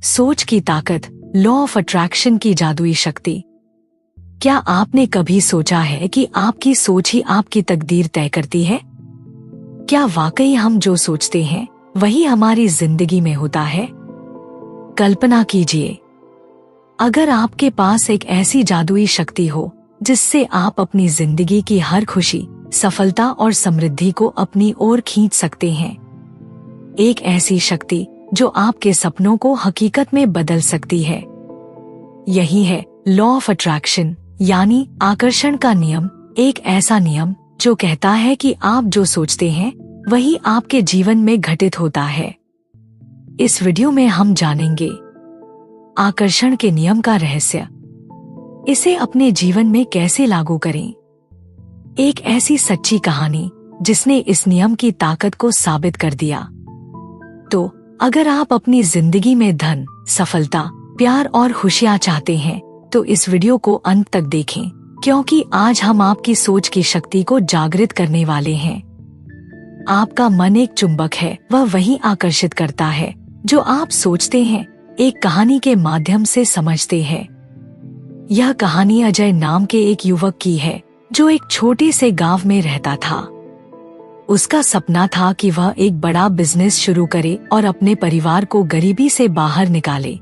सोच की ताकत, लॉ ऑफ अट्रैक्शन की जादुई शक्ति। क्या आपने कभी सोचा है कि आपकी सोच ही आपकी तकदीर तय करती है? क्या वाकई हम जो सोचते हैं वही हमारी जिंदगी में होता है? कल्पना कीजिए, अगर आपके पास एक ऐसी जादुई शक्ति हो जिससे आप अपनी जिंदगी की हर खुशी, सफलता और समृद्धि को अपनी ओर खींच सकते हैं। एक ऐसी शक्ति जो आपके सपनों को हकीकत में बदल सकती है। यही है लॉ ऑफ अट्रैक्शन, यानी आकर्षण का नियम। एक ऐसा नियम जो कहता है कि आप जो सोचते हैं वही आपके जीवन में घटित होता है। इस वीडियो में हम जानेंगे आकर्षण के नियम का रहस्य, इसे अपने जीवन में कैसे लागू करें। एक ऐसी सच्ची कहानी जिसने इस नियम की ताकत को साबित कर दिया। तो अगर आप अपनी जिंदगी में धन, सफलता, प्यार और खुशियां चाहते हैं तो इस वीडियो को अंत तक देखें, क्योंकि आज हम आपकी सोच की शक्ति को जागृत करने वाले हैं। आपका मन एक चुंबक है, वह वही आकर्षित करता है जो आप सोचते हैं। एक कहानी के माध्यम से समझते हैं। यह कहानी अजय नाम के एक युवक की है जो एक छोटे से गांव में रहता था। उसका सपना था कि वह एक बड़ा बिजनेस शुरू करे और अपने परिवार को गरीबी से बाहर निकाले।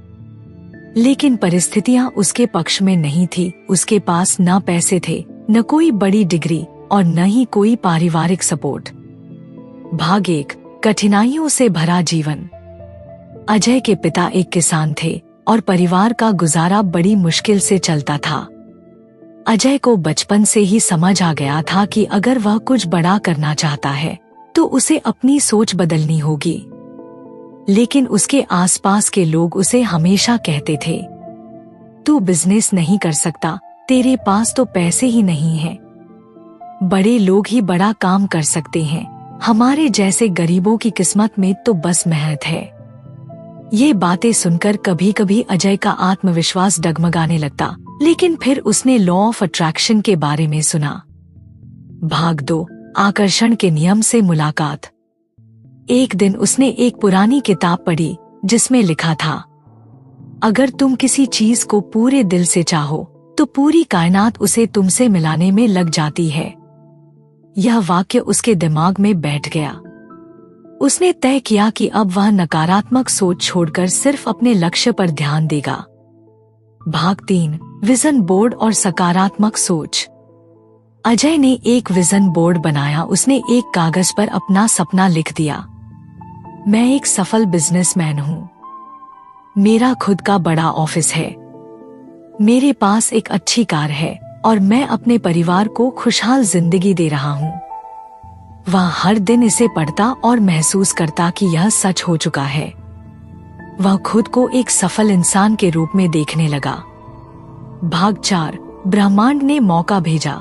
लेकिन परिस्थितियां उसके पक्ष में नहीं थी। उसके पास न पैसे थे, न कोई बड़ी डिग्री और न ही कोई पारिवारिक सपोर्ट। भाग एक, कठिनाइयों से भरा जीवन। अजय के पिता एक किसान थे और परिवार का गुजारा बड़ी मुश्किल से चलता था। अजय को बचपन से ही समझ आ गया था कि अगर वह कुछ बड़ा करना चाहता है तो उसे अपनी सोच बदलनी होगी। लेकिन उसके आसपास के लोग उसे हमेशा कहते थे, तू बिजनेस नहीं कर सकता, तेरे पास तो पैसे ही नहीं हैं। बड़े लोग ही बड़ा काम कर सकते हैं, हमारे जैसे गरीबों की किस्मत में तो बस मेहनत है। ये बातें सुनकर कभी कभी अजय का आत्मविश्वास डगमगाने लगता। लेकिन फिर उसने लॉ ऑफ अट्रैक्शन के बारे में सुना। भाग 2, आकर्षण के नियम से मुलाकात। एक दिन उसने एक पुरानी किताब पढ़ी जिसमें लिखा था, अगर तुम किसी चीज को पूरे दिल से चाहो तो पूरी कायनात उसे तुमसे मिलाने में लग जाती है। यह वाक्य उसके दिमाग में बैठ गया। उसने तय किया कि अब वह नकारात्मक सोच छोड़कर सिर्फ अपने लक्ष्य पर ध्यान देगा। भाग 3, विजन बोर्ड और सकारात्मक सोच। अजय ने एक विजन बोर्ड बनाया। उसने एक कागज पर अपना सपना लिख दिया, मैं एक सफल बिजनेसमैन हूँ, मेरा खुद का बड़ा ऑफिस है, मेरे पास एक अच्छी कार है और मैं अपने परिवार को खुशहाल जिंदगी दे रहा हूँ। वह हर दिन इसे पढ़ता और महसूस करता कि यह सच हो चुका है। वह खुद को एक सफल इंसान के रूप में देखने लगा। भाग 4, ब्रह्मांड ने मौका भेजा।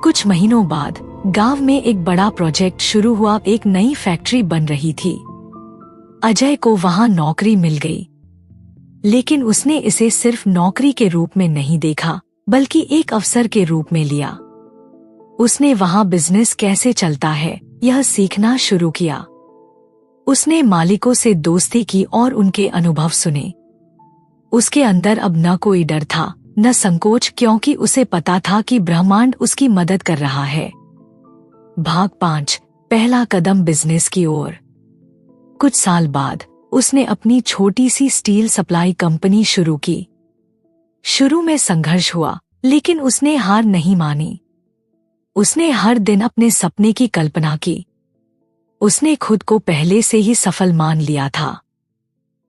कुछ महीनों बाद गांव में एक बड़ा प्रोजेक्ट शुरू हुआ। एक नई फैक्ट्री बन रही थी। अजय को वहां नौकरी मिल गई, लेकिन उसने इसे सिर्फ नौकरी के रूप में नहीं देखा बल्कि एक अवसर के रूप में लिया। उसने वहां बिजनेस कैसे चलता है यह सीखना शुरू किया। उसने मालिकों से दोस्ती की और उनके अनुभव सुने। उसके अंदर अब न कोई डर था, न संकोच, क्योंकि उसे पता था कि ब्रह्मांड उसकी मदद कर रहा है। भाग 5, पहला कदम बिजनेस की ओर। कुछ साल बाद उसने अपनी छोटी सी स्टील सप्लाई कंपनी शुरू की। शुरू में संघर्ष हुआ, लेकिन उसने हार नहीं मानी। उसने हर दिन अपने सपने की कल्पना की। उसने खुद को पहले से ही सफल मान लिया था।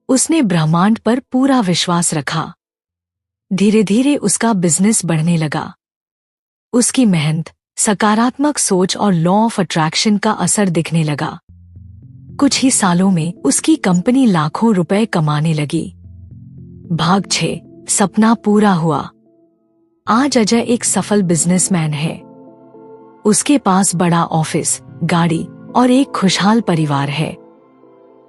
उसने ब्रह्मांड पर पूरा विश्वास रखा। धीरे धीरे उसका बिजनेस बढ़ने लगा। उसकी मेहनत, सकारात्मक सोच और लॉ ऑफ अट्रैक्शन का असर दिखने लगा। कुछ ही सालों में उसकी कंपनी लाखों रुपए कमाने लगी। भाग 6, सपना पूरा हुआ। आज अजय एक सफल बिजनेसमैन है। उसके पास बड़ा ऑफिस, गाड़ी और एक खुशहाल परिवार है।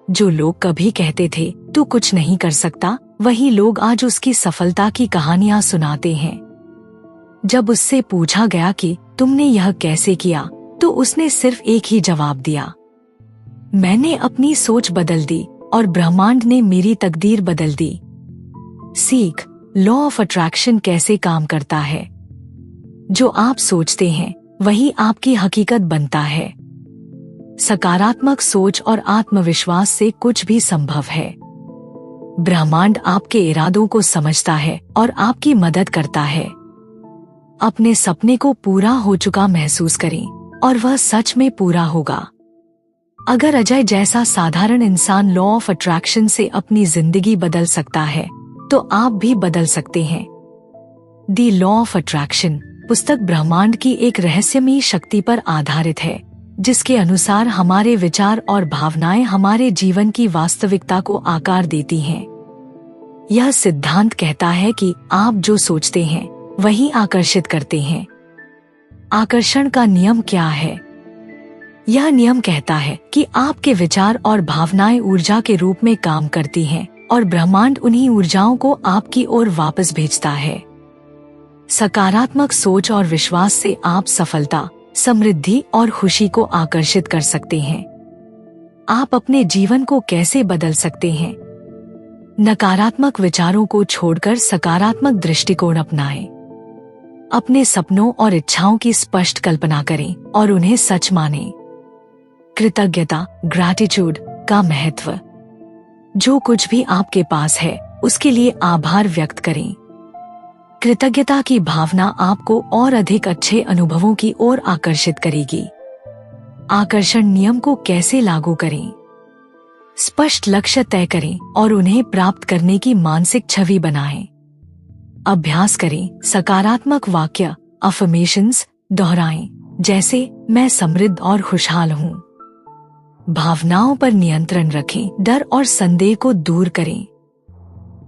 जो लोग कभी कहते थे तू कुछ नहीं कर सकता, वही लोग आज उसकी सफलता की कहानियां सुनाते हैं। जब उससे पूछा गया कि तुमने यह कैसे किया, तो उसने सिर्फ एक ही जवाब दिया, मैंने अपनी सोच बदल दी और ब्रह्मांड ने मेरी तकदीर बदल दी। सीख, लॉ ऑफ अट्रैक्शन कैसे काम करता है। जो आप सोचते हैं वही आपकी हकीकत बनता है। सकारात्मक सोच और आत्मविश्वास से कुछ भी संभव है। ब्रह्मांड आपके इरादों को समझता है और आपकी मदद करता है। अपने सपने को पूरा हो चुका महसूस करें और वह सच में पूरा होगा। अगर अजय जैसा साधारण इंसान लॉ ऑफ अट्रैक्शन से अपनी जिंदगी बदल सकता है तो आप भी बदल सकते हैं। दी लॉ ऑफ अट्रैक्शन पुस्तक ब्रह्मांड की एक रहस्यमयी शक्ति पर आधारित है, जिसके अनुसार हमारे विचार और भावनाएं हमारे जीवन की वास्तविकता को आकार देती हैं। यह सिद्धांत कहता है कि आप जो सोचते हैं वही आकर्षित करते हैं। आकर्षण का नियम क्या है? यह नियम कहता है कि आपके विचार और भावनाएं ऊर्जा के रूप में काम करती हैं और ब्रह्मांड उन्हीं ऊर्जाओं को आपकी ओर वापस भेजता है। सकारात्मक सोच और विश्वास से आप सफलता, समृद्धि और खुशी को आकर्षित कर सकते हैं। आप अपने जीवन को कैसे बदल सकते हैं? नकारात्मक विचारों को छोड़कर सकारात्मक दृष्टिकोण अपनाएं। अपने सपनों और इच्छाओं की स्पष्ट कल्पना करें और उन्हें सच मानें। कृतज्ञता, ग्रैटिट्यूड का महत्व। जो कुछ भी आपके पास है उसके लिए आभार व्यक्त करें। कृतज्ञता की भावना आपको और अधिक अच्छे अनुभवों की ओर आकर्षित करेगी। आकर्षण नियम को कैसे लागू करें? स्पष्ट लक्ष्य तय करें और उन्हें प्राप्त करने की मानसिक छवि बनाएं। अभ्यास करें, सकारात्मक वाक्य अफर्मेशंस दोहराएं, जैसे मैं समृद्ध और खुशहाल हूँ। भावनाओं पर नियंत्रण रखें, डर और संदेह को दूर करें।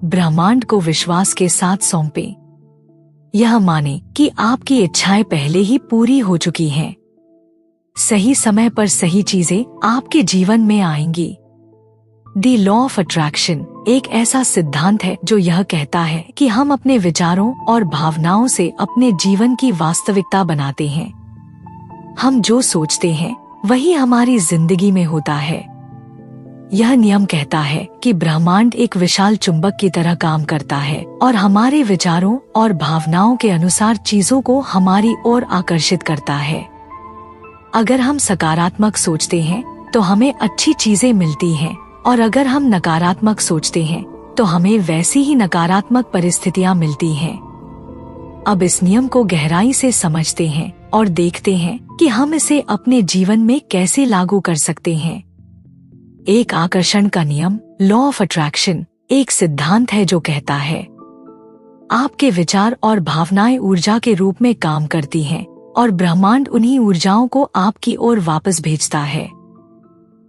ब्रह्मांड को विश्वास के साथ सौंपें। यह माने कि आपकी इच्छाएं पहले ही पूरी हो चुकी हैं। सही समय पर सही चीजें आपके जीवन में आएंगी। दी लॉ ऑफ अट्रैक्शन एक ऐसा सिद्धांत है जो यह कहता है कि हम अपने विचारों और भावनाओं से अपने जीवन की वास्तविकता बनाते हैं। हम जो सोचते हैं वही हमारी जिंदगी में होता है। यह नियम कहता है कि ब्रह्मांड एक विशाल चुंबक की तरह काम करता है और हमारे विचारों और भावनाओं के अनुसार चीजों को हमारी ओर आकर्षित करता है। अगर हम सकारात्मक सोचते हैं तो हमें अच्छी चीजें मिलती हैं और अगर हम नकारात्मक सोचते हैं तो हमें वैसी ही नकारात्मक परिस्थितियां मिलती हैं। अब इस नियम को गहराई से समझते हैं और देखते हैं कि हम इसे अपने जीवन में कैसे लागू कर सकते हैं। एक आकर्षण का नियम, लॉ ऑफ अट्रैक्शन, एक सिद्धांत है जो कहता है आपके विचार और भावनाएं ऊर्जा के रूप में काम करती हैं और ब्रह्मांड उन्हीं ऊर्जाओं को आपकी ओर वापस भेजता है।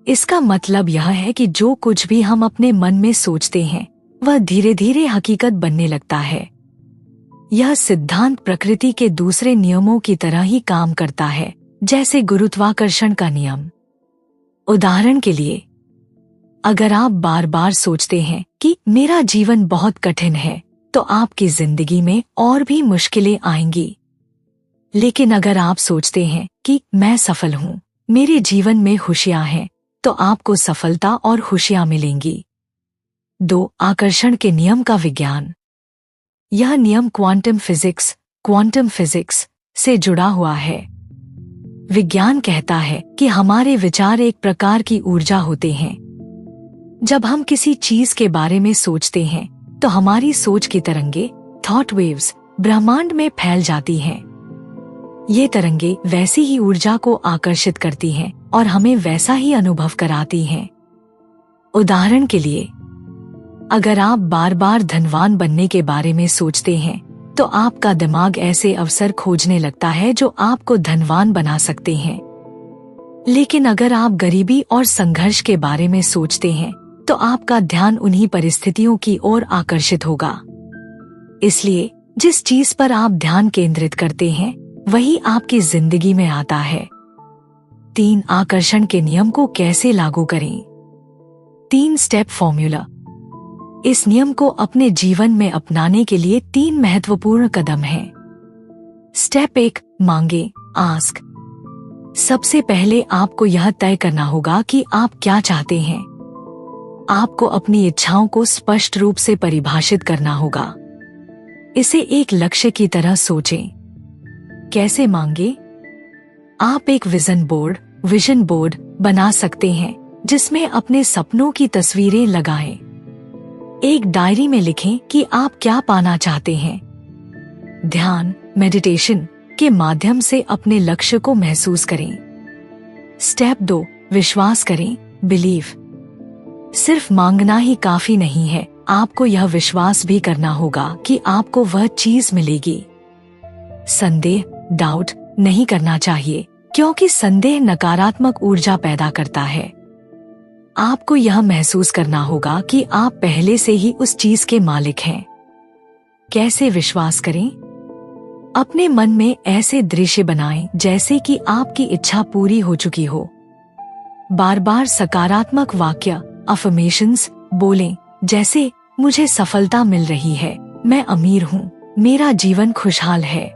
इसका मतलब यह है कि जो कुछ भी हम अपने मन में सोचते हैं वह धीरे धीरे हकीकत बनने लगता है। यह सिद्धांत प्रकृति के दूसरे नियमों की तरह ही काम करता है, जैसे गुरुत्वाकर्षण का नियम। उदाहरण के लिए, अगर आप बार बार सोचते हैं कि मेरा जीवन बहुत कठिन है तो आपकी जिंदगी में और भी मुश्किलें आएंगी। लेकिन अगर आप सोचते हैं कि मैं सफल हूँ, मेरे जीवन में खुशियां हैं, तो आपको सफलता और खुशियां मिलेंगी। 2. आकर्षण के नियम का विज्ञान। यह नियम क्वांटम फिजिक्स से जुड़ा हुआ है। विज्ञान कहता है कि हमारे विचार एक प्रकार की ऊर्जा होते हैं। जब हम किसी चीज के बारे में सोचते हैं तो हमारी सोच की तरंगे, थॉट वेव्स, ब्रह्मांड में फैल जाती हैं। ये तरंगे वैसी ही ऊर्जा को आकर्षित करती हैं और हमें वैसा ही अनुभव कराती हैं। उदाहरण के लिए, अगर आप बार बार धनवान बनने के बारे में सोचते हैं तो आपका दिमाग ऐसे अवसर खोजने लगता है जो आपको धनवान बना सकते हैं। लेकिन अगर आप गरीबी और संघर्ष के बारे में सोचते हैं तो आपका ध्यान उन्हीं परिस्थितियों की ओर आकर्षित होगा। इसलिए जिस चीज पर आप ध्यान केंद्रित करते हैं वही आपकी जिंदगी में आता है। 3. आकर्षण के नियम को कैसे लागू करें? 3 स्टेप फॉर्मूला। इस नियम को अपने जीवन में अपनाने के लिए 3 महत्वपूर्ण कदम हैं। स्टेप 1, मांगे, आस्क। सबसे पहले आपको यह तय करना होगा कि आप क्या चाहते हैं। आपको अपनी इच्छाओं को स्पष्ट रूप से परिभाषित करना होगा। इसे एक लक्ष्य की तरह सोचें। कैसे मांगे? आप एक विजन बोर्ड बना सकते हैं जिसमें अपने सपनों की तस्वीरें लगाएं। एक डायरी में लिखें कि आप क्या पाना चाहते हैं। ध्यान मेडिटेशन के माध्यम से अपने लक्ष्य को महसूस करें। स्टेप 2, विश्वास करें, बिलीव। सिर्फ मांगना ही काफी नहीं है, आपको यह विश्वास भी करना होगा कि आपको वह चीज मिलेगी। संदेह, डाउट नहीं करना चाहिए, क्योंकि संदेह नकारात्मक ऊर्जा पैदा करता है। आपको यह महसूस करना होगा कि आप पहले से ही उस चीज के मालिक हैं। कैसे विश्वास करें? अपने मन में ऐसे दृश्य बनाएं जैसे कि आपकी इच्छा पूरी हो चुकी हो। बार बार सकारात्मक वाक्य अफर्मेशंस बोलें, जैसे मुझे सफलता मिल रही है, मैं अमीर हूँ, मेरा जीवन खुशहाल है।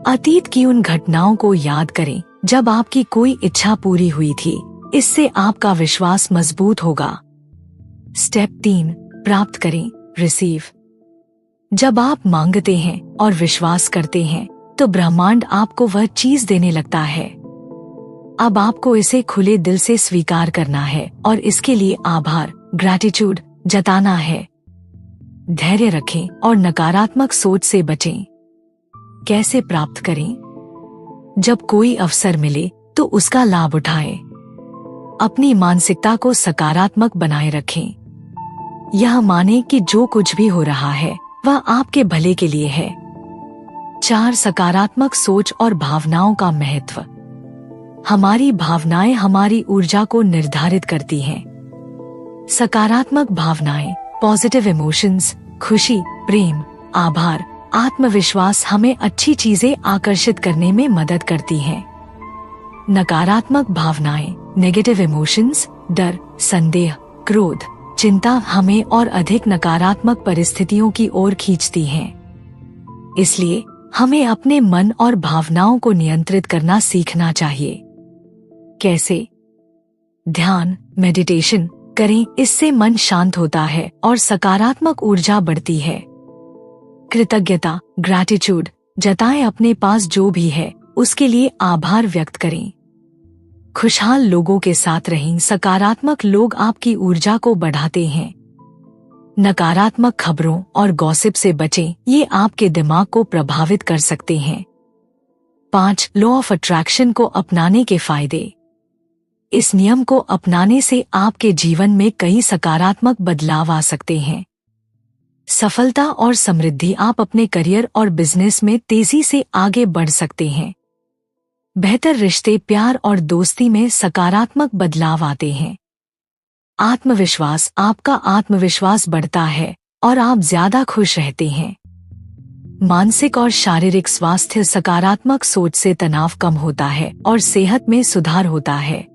अतीत की उन घटनाओं को याद करें जब आपकी कोई इच्छा पूरी हुई थी। इससे आपका विश्वास मजबूत होगा। स्टेप 3, प्राप्त करें, रिसीव। जब आप मांगते हैं और विश्वास करते हैं तो ब्रह्मांड आपको वह चीज देने लगता है। अब आपको इसे खुले दिल से स्वीकार करना है और इसके लिए आभार, ग्रैटिट्यूड जताना है। धैर्य रखें और नकारात्मक सोच से बचें। कैसे प्राप्त करें? जब कोई अवसर मिले तो उसका लाभ उठाएं। अपनी मानसिकता को सकारात्मक बनाए रखें। यह माने कि जो कुछ भी हो रहा है वह आपके भले के लिए है। 4, सकारात्मक सोच और भावनाओं का महत्व। हमारी भावनाएं हमारी ऊर्जा को निर्धारित करती हैं। सकारात्मक भावनाएं, पॉजिटिव इमोशंस, खुशी, प्रेम, आभार, आत्मविश्वास हमें अच्छी चीजें आकर्षित करने में मदद करती हैं। नकारात्मक भावनाएं, नेगेटिव इमोशंस, डर, संदेह, क्रोध, चिंता हमें और अधिक नकारात्मक परिस्थितियों की ओर खींचती हैं। इसलिए हमें अपने मन और भावनाओं को नियंत्रित करना सीखना चाहिए। कैसे? ध्यान मेडिटेशन करें, इससे मन शांत होता है और सकारात्मक ऊर्जा बढ़ती है। कृतज्ञता, ग्रैटिट्यूड जताएं, अपने पास जो भी है उसके लिए आभार व्यक्त करें। खुशहाल लोगों के साथ रहें, सकारात्मक लोग आपकी ऊर्जा को बढ़ाते हैं। नकारात्मक खबरों और गॉसिप से बचें, ये आपके दिमाग को प्रभावित कर सकते हैं। 5, लॉ ऑफ अट्रैक्शन को अपनाने के फायदे। इस नियम को अपनाने से आपके जीवन में कई सकारात्मक बदलाव आ सकते हैं। सफलता और समृद्धि, आप अपने करियर और बिजनेस में तेजी से आगे बढ़ सकते हैं। बेहतर रिश्ते, प्यार और दोस्ती में सकारात्मक बदलाव आते हैं। आत्मविश्वास, आपका आत्मविश्वास बढ़ता है और आप ज्यादा खुश रहते हैं। मानसिक और शारीरिक स्वास्थ्य, सकारात्मक सोच से तनाव कम होता है और सेहत में सुधार होता है।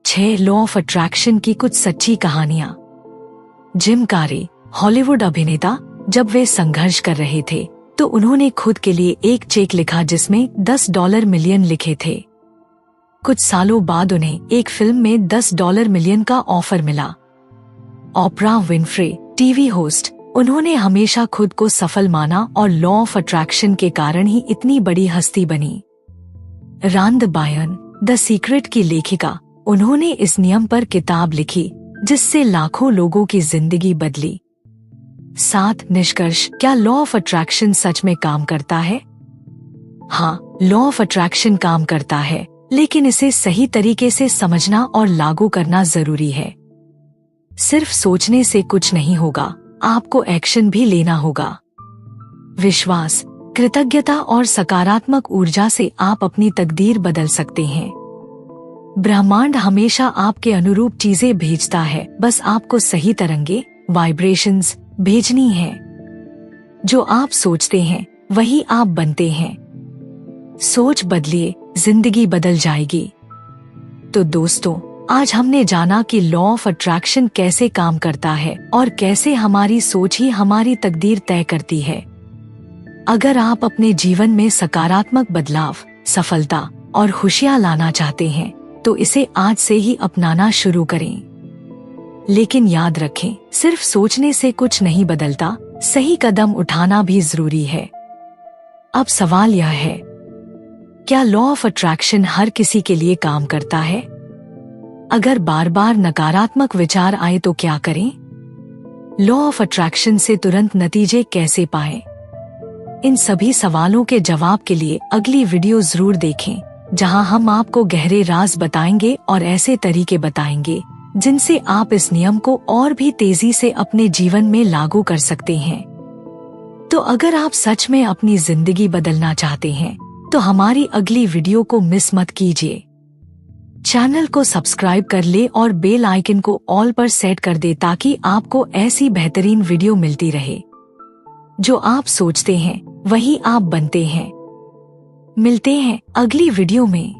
6, लॉ ऑफ अट्रैक्शन की कुछ सच्ची कहानियां। जिम कैरी, हॉलीवुड अभिनेता, जब वे संघर्ष कर रहे थे तो उन्होंने खुद के लिए एक चेक लिखा जिसमें $10 मिलियन लिखे थे। कुछ सालों बाद उन्हें एक फिल्म में $10 मिलियन का ऑफर मिला। ओपरा विनफ्रे, टीवी होस्ट, उन्होंने हमेशा खुद को सफल माना और लॉ ऑफ अट्रैक्शन के कारण ही इतनी बड़ी हस्ती बनी। रांद बायन, द सीक्रेट की लेखिका, उन्होंने इस नियम पर किताब लिखी जिससे लाखों लोगों की जिंदगी बदली। 7, निष्कर्ष, क्या लॉ ऑफ अट्रैक्शन सच में काम करता है? हाँ, लॉ ऑफ अट्रैक्शन काम करता है, लेकिन इसे सही तरीके से समझना और लागू करना जरूरी है। सिर्फ सोचने से कुछ नहीं होगा, आपको एक्शन भी लेना होगा। विश्वास, कृतज्ञता और सकारात्मक ऊर्जा से आप अपनी तकदीर बदल सकते हैं। ब्रह्मांड हमेशा आपके अनुरूप चीजें भेजता है, बस आपको सही तरंगे, वाइब्रेशंस भेजनी है। जो आप सोचते हैं वही आप बनते हैं। सोच बदलिए, जिंदगी बदल जाएगी। तो दोस्तों, आज हमने जाना कि लॉ ऑफ अट्रैक्शन कैसे काम करता है और कैसे हमारी सोच ही हमारी तकदीर तय करती है। अगर आप अपने जीवन में सकारात्मक बदलाव, सफलता और खुशियां लाना चाहते हैं तो इसे आज से ही अपनाना शुरू करें। लेकिन याद रखें, सिर्फ सोचने से कुछ नहीं बदलता, सही कदम उठाना भी जरूरी है। अब सवाल यह है, क्या लॉ ऑफ अट्रैक्शन हर किसी के लिए काम करता है? अगर बार बार नकारात्मक विचार आए तो क्या करें? लॉ ऑफ अट्रैक्शन से तुरंत नतीजे कैसे पाएं? इन सभी सवालों के जवाब के लिए अगली वीडियो जरूर देखें, जहां हम आपको गहरे राज बताएंगे और ऐसे तरीके बताएंगे जिनसे आप इस नियम को और भी तेजी से अपने जीवन में लागू कर सकते हैं। तो अगर आप सच में अपनी जिंदगी बदलना चाहते हैं तो हमारी अगली वीडियो को मिस मत कीजिए। चैनल को सब्सक्राइब कर ले और बेल आइकन को ऑल पर सेट कर दे ताकि आपको ऐसी बेहतरीन वीडियो मिलती रहे। जो आप सोचते हैं वही आप बनते हैं। मिलते हैं अगली वीडियो में।